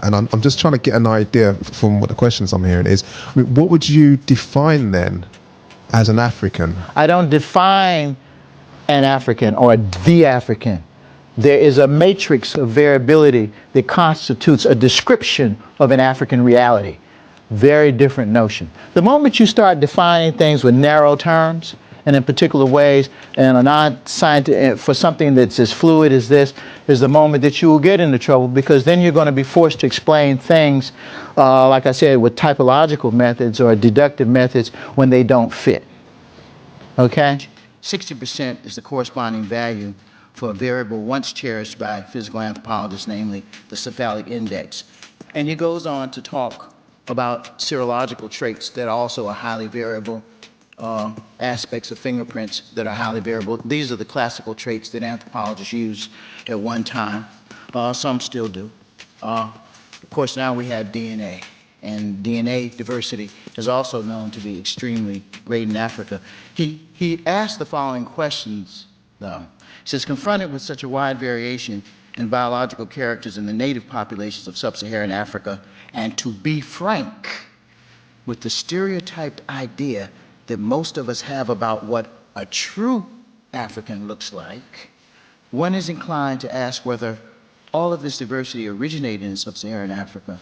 And I'm just trying to get an idea from what the questions I'm hearing is, I mean, what would you define then as an African? I don't define an African or the African. There is a matrix of variability that constitutes a description of an African reality. Very different notion. The moment you start defining things with narrow terms and in particular ways, and a non-scientific, for something that's as fluid as this, is the moment that you will get into trouble, because then you're going to be forced to explain things, like I said, with typological methods or deductive methods when they don't fit. Okay? 60% is the corresponding value for a variable once cherished by physical anthropologists, namely the cephalic index. And he goes on to talk about serological traits that also are highly variable, aspects of fingerprints that are highly variable. These are the classical traits that anthropologists used at one time. Some still do. Of course, now we have DNA, and DNA diversity is also known to be extremely great in Africa. He asked the following questions, though. He says, confronted with such a wide variation in biological characters in the native populations of sub-Saharan Africa, and to be frank with the stereotyped idea that most of us have about what a true African looks like, one is inclined to ask whether all of this diversity originated in sub-Saharan Africa.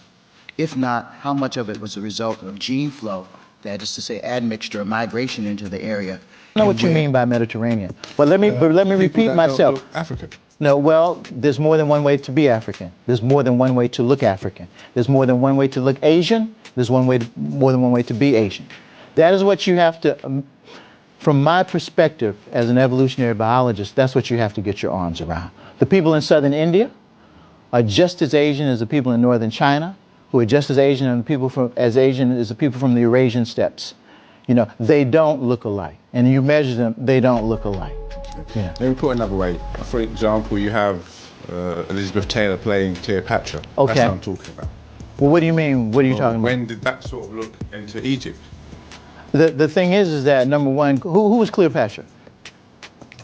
If not, how much of it was a result of gene flow, that is to say, admixture or migration into the area? I know what you mean by Mediterranean, but let me repeat myself. African. No, well, there's more than one way to be African. There's more than one way to look African. There's more than one way to look Asian. There's more than one way to be Asian. That is what you have to, from my perspective as an evolutionary biologist, that's what you have to get your arms around. The people in southern India are just as Asian as the people in northern China, who are just as Asian as the people from the Eurasian steppes. You know, they don't look alike. And you measure them, they don't look alike. Yeah. Let me put it another way. For example, you have Elizabeth Taylor playing Cleopatra. Okay. That's what I'm talking about. Well, what do you mean? What are you talking about? When did that sort of look into Egypt? The thing is that, number one, who was Cleopatra?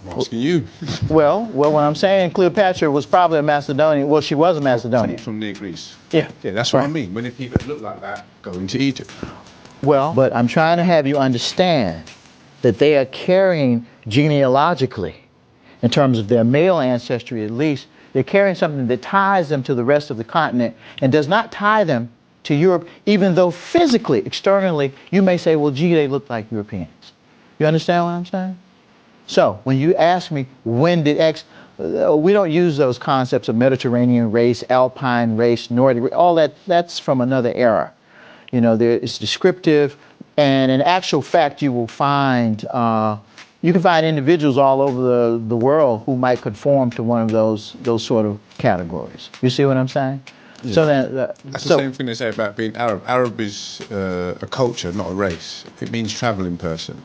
I'm asking you. Well, what I'm saying, Cleopatra was probably a Macedonian. Well, she was a Macedonian. From near Greece. Yeah. Yeah, that's what I mean. When did people that look like that go into Egypt? Well, but I'm trying to have you understand that they are carrying genealogically, in terms of their male ancestry at least, they're carrying something that ties them to the rest of the continent and does not tie them to Europe, even though physically, externally, you may say, well, gee, they look like Europeans. You understand what I'm saying? So when you ask me, when did X, we don't use those concepts of Mediterranean race, Alpine race, Nordic race, all that, that's from another era. You know, it's descriptive, and in actual fact, you will find, you can find individuals all over the world who might conform to one of those sort of categories. You see what I'm saying? Yeah. So then, that's the same thing they say about being Arab. Arab is a culture, not a race. It means traveling person.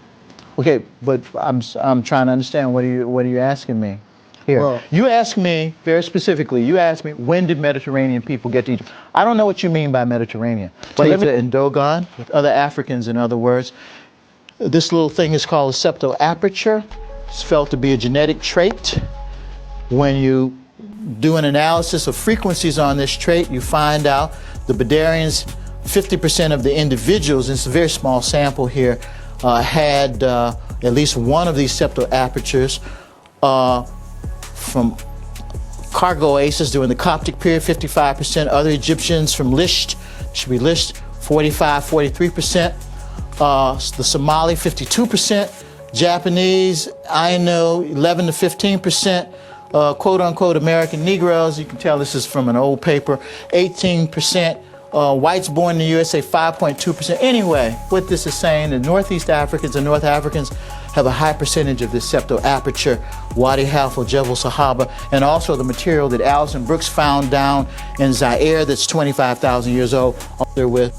Okay, but I'm trying to understand. What are you asking me here? Well, you asked me very specifically. You asked me, when did Mediterranean people get to Egypt? I don't know what you mean by Mediterranean. But in Dogon, with other Africans, in other words, this little thing is called a septoaperture. It's felt to be a genetic trait. When you do an analysis of frequencies on this trait, you find out the Badarians, 50% of the individuals, and it's a very small sample here, had at least one of these septoapertures from Cargoasis during the Coptic period, 55%. Other Egyptians from Lisht, should be Lisht, 43%. The Somali, 52%. Japanese, Ainu, 11 to 15%. Quote unquote American Negroes, you can tell this is from an old paper, 18%. Whites born in the USA, 5.2%. Anyway, what this is saying, the Northeast Africans and North Africans have a high percentage of this septoaperture, Wadi Halfa, Jebel Sahaba, and also the material that Alison Brooks found down in Zaire that's 25,000 years old. They're with